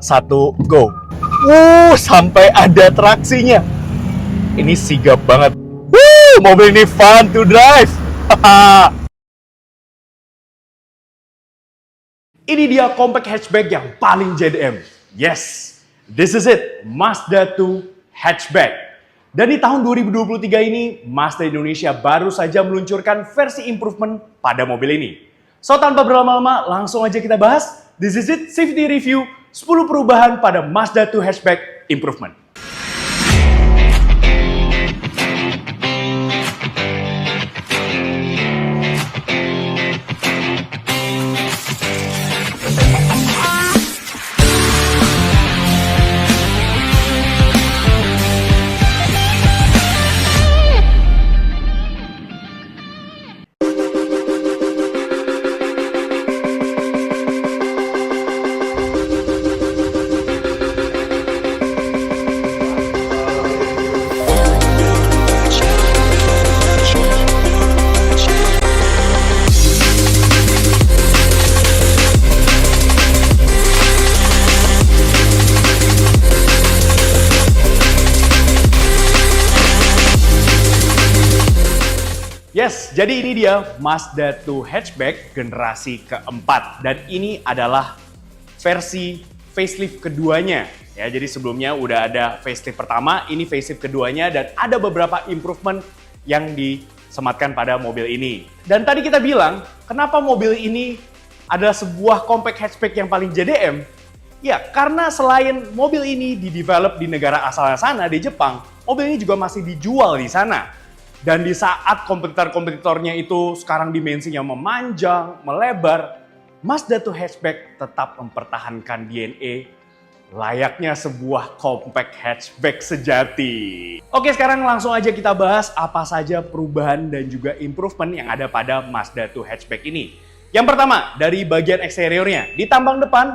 1, go. Sampai ada traksinya. Ini sigap banget. Mobil ini fun to drive. Ini dia compact hatchback yang paling JDM. Yes, this is it, Mazda 2 hatchback. Dan di tahun 2023 ini, Mazda Indonesia baru saja meluncurkan versi improvement pada mobil ini. So, tanpa berlama-lama, langsung aja kita bahas. This is it, safety review, 10 perubahan pada Mazda 2 hatchback improvement. Yes, jadi ini dia Mazda 2 hatchback generasi keempat. Dan ini adalah versi facelift keduanya. Ya, jadi sebelumnya udah ada facelift pertama, ini facelift keduanya, dan ada beberapa improvement yang disematkan pada mobil ini. Dan tadi kita bilang, kenapa mobil ini adalah sebuah compact hatchback yang paling JDM? Ya, karena selain mobil ini didevelop di negara asalnya sana, di Jepang, mobil ini juga masih dijual di sana. Dan di saat kompetitor-kompetitornya itu sekarang dimensinya memanjang, melebar, Mazda 2 hatchback tetap mempertahankan DNA layaknya sebuah compact hatchback sejati. Oke, sekarang langsung aja kita bahas apa saja perubahan dan juga improvement yang ada pada Mazda 2 hatchback ini. Yang pertama, dari bagian eksteriornya. Di tambang depan,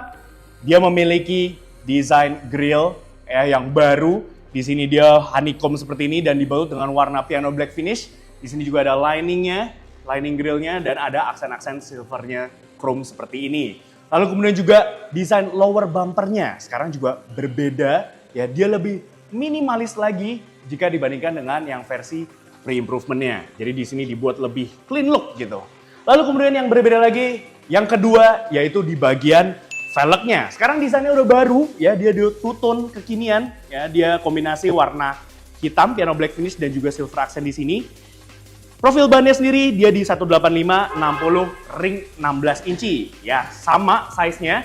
dia memiliki desain grill yang baru. Di sini dia honeycomb seperti ini dan dibalut dengan warna piano black finish. Di sini juga ada liningnya, lining grillnya, dan ada aksen-aksen silvernya chrome seperti ini. Lalu kemudian juga desain lower bumpernya sekarang juga berbeda. Ya, dia lebih minimalis lagi jika dibandingkan dengan yang versi pre-improvementnya. Jadi di sini dibuat lebih clean look gitu. Lalu kemudian yang berbeda lagi, yang kedua yaitu di bagian velgnya. Sekarang desainnya udah baru, ya, dia two-tone kekinian, ya, dia kombinasi warna hitam piano black finish dan juga silver accent di sini. Profil bannya sendiri dia di 185 60 ring 16 inci, ya, sama size-nya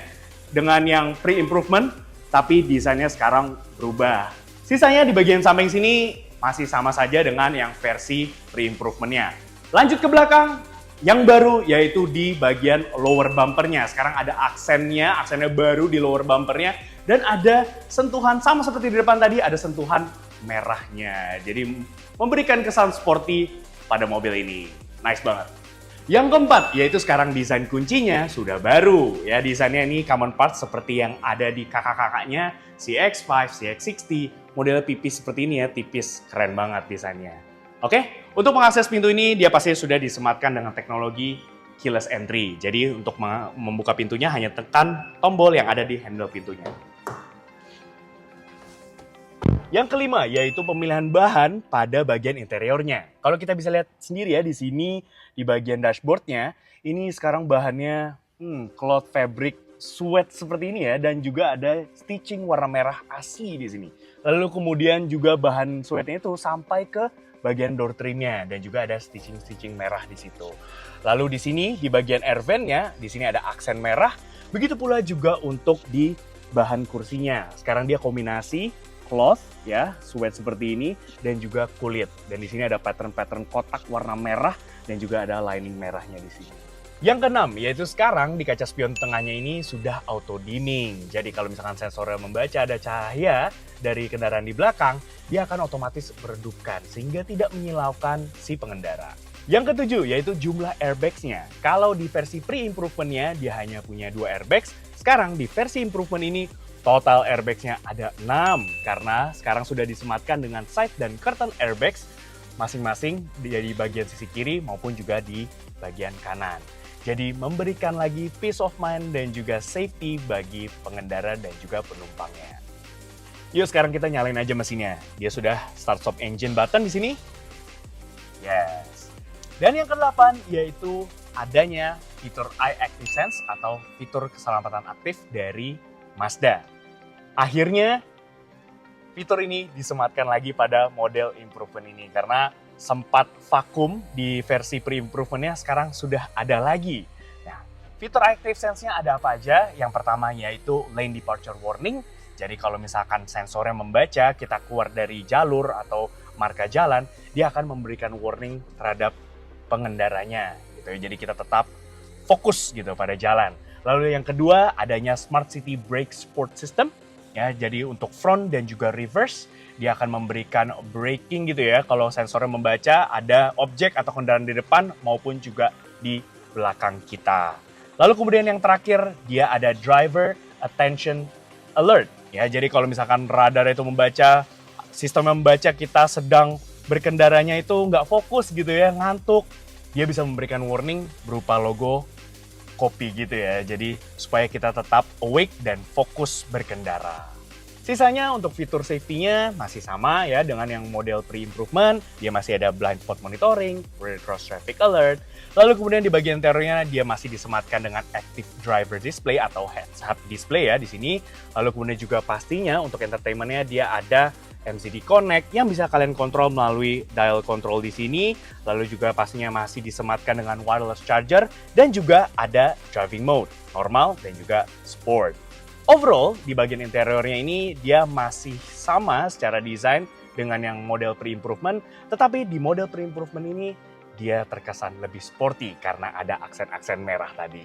dengan yang pre-improvement, tapi desainnya sekarang berubah. Sisanya di bagian samping sini masih sama saja dengan yang versi pre-improvement-nya. Lanjut ke belakang. Yang baru yaitu di bagian lower bumpernya. Sekarang ada aksennya baru di lower bumpernya. Dan ada sentuhan, sama seperti di depan tadi, ada sentuhan merahnya. Jadi memberikan kesan sporty pada mobil ini. Nice banget. Yang keempat, yaitu sekarang desain kuncinya sudah baru. Ya, desainnya ini common parts seperti yang ada di kakak-kakaknya, CX-5, CX-60. Model tipis seperti ini ya, tipis, keren banget desainnya. Oke, untuk mengakses pintu ini dia pasti sudah disematkan dengan teknologi keyless entry. Jadi untuk membuka pintunya hanya tekan tombol yang ada di handle pintunya. Yang kelima yaitu pemilihan bahan pada bagian interiornya. Kalau kita bisa lihat sendiri ya di sini di bagian dashboardnya, ini sekarang bahannya cloth fabric suede seperti ini ya, dan juga ada stitching warna merah asli di sini. Lalu kemudian juga bahan suede-nya itu sampai ke bagian door trimnya dan juga ada stitching merah di situ. Lalu di sini di bagian air vent-nya, di sini ada aksen merah. Begitu pula juga untuk di bahan kursinya. Sekarang dia kombinasi cloth ya, suede seperti ini dan juga kulit. Dan di sini ada pattern-pattern kotak warna merah dan juga ada lining merahnya di sini. Yang keenam, yaitu sekarang di kaca spion tengahnya ini sudah auto dimming. Jadi kalau misalkan sensornya membaca ada cahaya dari kendaraan di belakang, dia akan otomatis meredupkan sehingga tidak menyilaukan si pengendara. Yang ketujuh, yaitu jumlah airbags-nya. Kalau di versi pre-improvement-nya dia hanya punya 2 airbags, sekarang di versi improvement ini total airbags-nya ada 6 karena sekarang sudah disematkan dengan side dan curtain airbags masing-masing di bagian sisi kiri maupun juga di bagian kanan. Jadi memberikan lagi peace of mind dan juga safety bagi pengendara dan juga penumpangnya. Yuk sekarang kita nyalain aja mesinnya. Dia sudah start stop engine button di sini. Yes. Dan yang ke-8 yaitu adanya fitur iActive Sense atau fitur keselamatan aktif dari Mazda. Akhirnya fitur ini disematkan lagi pada model improvement ini karena sempat vakum di versi pre-improvementnya, sekarang sudah ada lagi. Nah, fitur iActive Sense-nya ada apa aja? Yang pertama yaitu Lane Departure Warning. Jadi kalau misalkan sensornya membaca kita keluar dari jalur atau marka jalan, dia akan memberikan warning terhadap pengendaranya. Gitu. Jadi kita tetap fokus gitu pada jalan. Lalu yang kedua adanya Smart City Brake Support System. Ya, jadi untuk front dan juga reverse dia akan memberikan braking gitu ya. Kalau sensornya membaca ada objek atau kendaraan di depan maupun juga di belakang kita. Lalu kemudian yang terakhir dia ada Driver Attention Alert. Ya, jadi kalau misalkan radar itu membaca, sistemnya membaca kita sedang berkendaranya itu nggak fokus gitu ya, ngantuk, dia bisa memberikan warning berupa logo kopi gitu ya. Jadi supaya kita tetap awake dan fokus berkendara. Sisanya untuk fitur safety-nya masih sama ya dengan yang model pre-improvement. Dia masih ada blind spot monitoring, rear cross traffic alert. Lalu kemudian di bagian interiornya dia masih disematkan dengan active driver display atau heads up display ya di sini. Lalu kemudian juga pastinya untuk entertainment-nya dia ada MCD Connect yang bisa kalian kontrol melalui dial control di sini. Lalu juga pastinya masih disematkan dengan wireless charger dan juga ada driving mode, normal dan juga sport. Overall, di bagian interiornya ini dia masih sama secara desain dengan yang model pre-improvement, tetapi di model pre-improvement ini dia terkesan lebih sporty karena ada aksen-aksen merah tadi.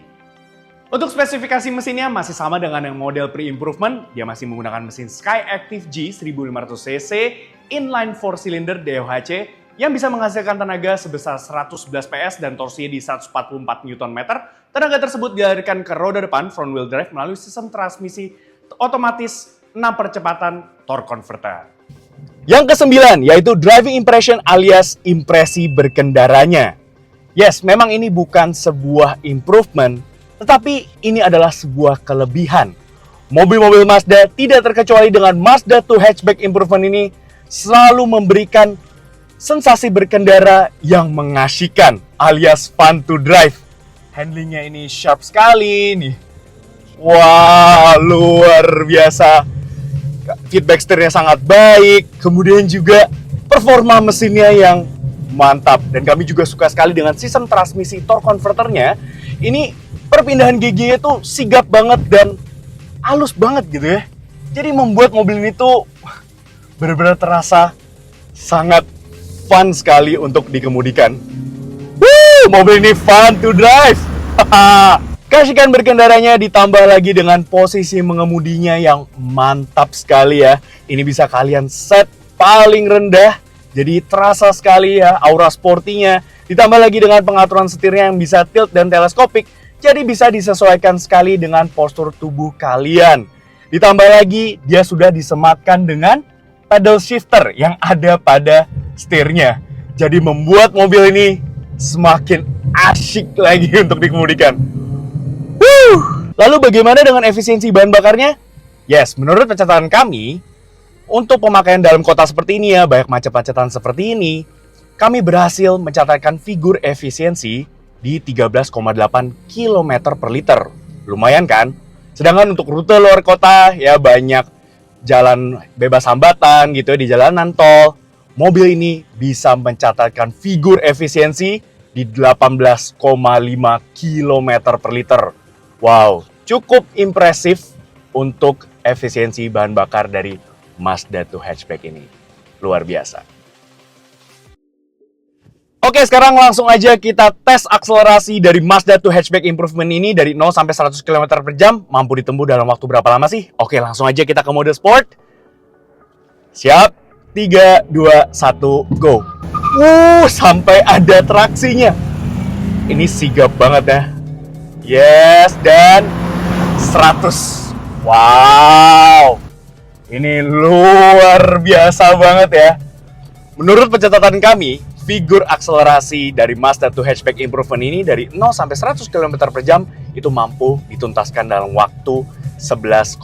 Untuk spesifikasi mesinnya masih sama dengan yang model pre-improvement, dia masih menggunakan mesin Skyactiv G 1500cc inline 4-cylinder DOHC yang bisa menghasilkan tenaga sebesar 111 PS dan torsinya di 144 Nm. Tenaga tersebut dialirkan ke roda depan front wheel drive melalui sistem transmisi otomatis 6 percepatan torque converter. Yang ke-9 yaitu driving impression alias impresi berkendaranya. Yes, memang ini bukan sebuah improvement, tetapi ini adalah sebuah kelebihan. Mobil-mobil Mazda tidak terkecuali dengan Mazda 2 hatchback improvement ini selalu memberikan sensasi berkendara yang mengasyikan alias fun to drive. Handlingnya ini sharp sekali nih. Wah, luar biasa. Feedback setirnya sangat baik. Kemudian juga performa mesinnya yang mantap. Dan kami juga suka sekali dengan sistem transmisi torque converternya. Ini perpindahan GG itu sigap banget dan halus banget gitu ya. Jadi membuat mobil ini tuh benar-benar terasa sangat fun sekali untuk dikemudikan. Mobil ini fun to drive. Kasihkan berkendaranya ditambah lagi dengan posisi mengemudinya yang mantap sekali ya. Ini bisa kalian set paling rendah. Jadi terasa sekali ya aura sportinya. Ditambah lagi dengan pengaturan setirnya yang bisa tilt dan teleskopik. Jadi bisa disesuaikan sekali dengan postur tubuh kalian. Ditambah lagi dia sudah disematkan dengan pedal shifter yang ada pada setirnya. Jadi membuat mobil ini semakin asyik lagi untuk dikemudikan. Lalu bagaimana dengan efisiensi bahan bakarnya? Yes, menurut pencatatan kami, untuk pemakaian dalam kota seperti ini ya, banyak macet-macetan seperti ini, kami berhasil mencatatkan figur efisiensi di 13,8 km per liter. Lumayan kan? Sedangkan untuk rute luar kota, ya banyak jalan bebas hambatan gitu ya, di jalanan tol. Mobil ini bisa mencatatkan figur efisiensi di 18,5 km per liter. Wow, cukup impresif untuk efisiensi bahan bakar dari Mazda 2 hatchback ini. Luar biasa. Oke, sekarang langsung aja kita tes akselerasi dari Mazda 2 hatchback improvement ini dari 0 sampai 100 km per jam. Mampu ditempuh dalam waktu berapa lama sih? Oke, langsung aja kita ke mode sport. Siap, 3, 2, 1, go. Sampai ada traksinya. Ini sigap banget ya. Yes, dan 100. Wow. Ini luar biasa banget ya. Menurut pencatatan kami, figur akselerasi dari Mazda 2 hatchback improvement ini dari 0 sampai 100 km per jam itu mampu dituntaskan dalam waktu 11,2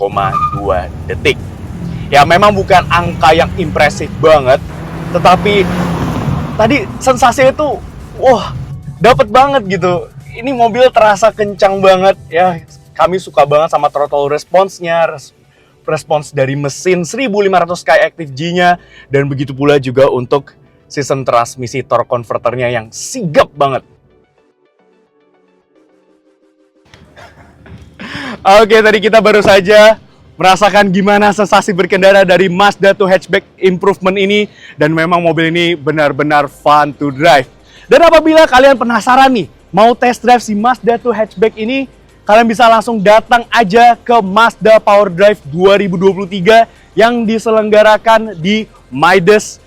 detik. Ya memang bukan angka yang impresif banget, tetapi tadi sensasinya itu wah, dapet banget gitu. Ini mobil terasa kencang banget ya. Kami suka banget sama throttle response-nya, respons dari mesin 1500 Skyactiv-G-nya, dan begitu pula juga untuk sistem transmisi torque converter-nya yang sigap banget. Oke, tadi kita baru saja merasakan gimana sensasi berkendara dari Mazda 2 hatchback improvement ini, dan memang mobil ini benar-benar fun to drive. Dan apabila kalian penasaran nih, mau test drive si Mazda 2 hatchback ini, kalian bisa langsung datang aja ke Mazda Power Drive 2023 yang diselenggarakan di Midas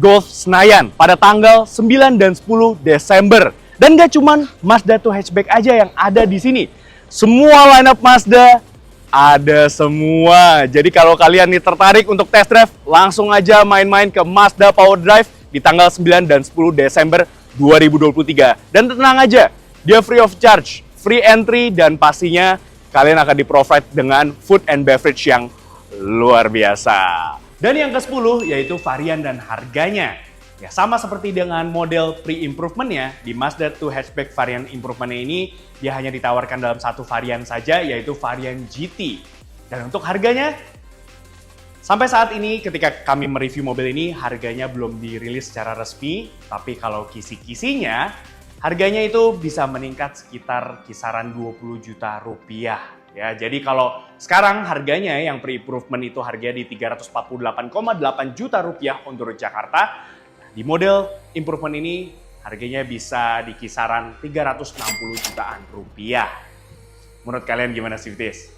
Golf Senayan pada tanggal 9 dan 10 Desember. Dan gak cuman Mazda 2 hatchback aja yang ada di sini. Semua lineup Mazda ada semua. Jadi kalau kalian nih tertarik untuk test drive, langsung aja main-main ke Mazda Power Drive di tanggal 9 dan 10 Desember 2023. Dan tenang aja, dia free of charge, free entry, dan pastinya kalian akan di-provide dengan food and beverage yang luar biasa. Dan yang ke-10 yaitu varian dan harganya. Ya, sama seperti dengan model pre-improvement-nya, di Mazda 2 hatchback varian improvement ini, dia hanya ditawarkan dalam satu varian saja, yaitu varian GT. Dan untuk harganya, sampai saat ini ketika kami mereview mobil ini, harganya belum dirilis secara resmi, tapi kalau kisi-kisinya, harganya itu bisa meningkat sekitar kisaran 20 juta rupiah. Ya, jadi kalau sekarang harganya yang pre-improvement itu harganya di 348,8 juta rupiah untuk Jakarta. Di model improvement ini harganya bisa di kisaran 360 jutaan rupiah. Menurut kalian gimana Swifties?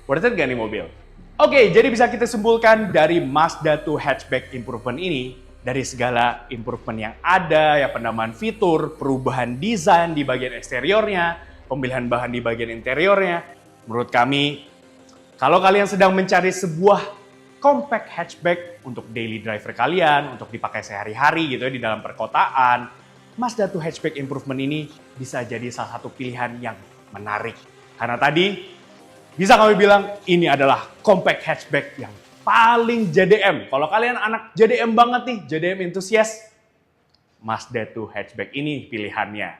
Worth it gak nih mobil? Oke, jadi bisa kita simpulkan dari Mazda 2 hatchback improvement ini, dari segala improvement yang ada, ya penambahan fitur, perubahan desain di bagian eksteriornya, pemilihan bahan di bagian interiornya, menurut kami, kalau kalian sedang mencari sebuah compact hatchback untuk daily driver kalian, untuk dipakai sehari-hari gitu ya di dalam perkotaan, Mazda 2 hatchback improvement ini bisa jadi salah satu pilihan yang menarik. Karena tadi bisa kami bilang ini adalah compact hatchback yang paling JDM. Kalau kalian anak JDM banget nih, JDM enthusiast, Mazda 2 hatchback ini pilihannya.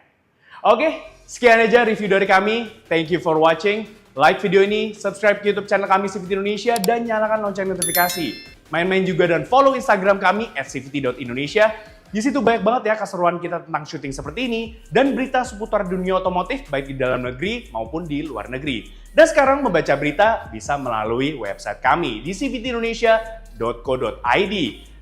Oke, sekian aja review dari kami. Thank you for watching. Like video ini, subscribe ke YouTube channel kami CVT Indonesia, dan nyalakan lonceng notifikasi. Main-main juga dan follow Instagram kami @cvt.indonesia. Di situ banyak banget ya keseruan kita tentang syuting seperti ini dan berita seputar dunia otomotif baik di dalam negeri maupun di luar negeri. Dan sekarang membaca berita bisa melalui website kami di cvtindonesia.co.id.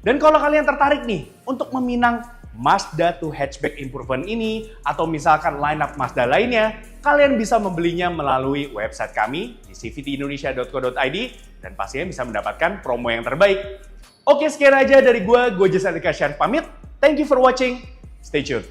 Dan kalau kalian tertarik nih untuk meminang Mazda 2 hatchback improvement ini atau misalkan lineup Mazda lainnya, kalian bisa membelinya melalui website kami di cvtindonesia.co.id dan pastinya bisa mendapatkan promo yang terbaik. Oke, sekian aja dari gue Jasa Adhika Syarif pamit. Thank you for watching. Stay tuned.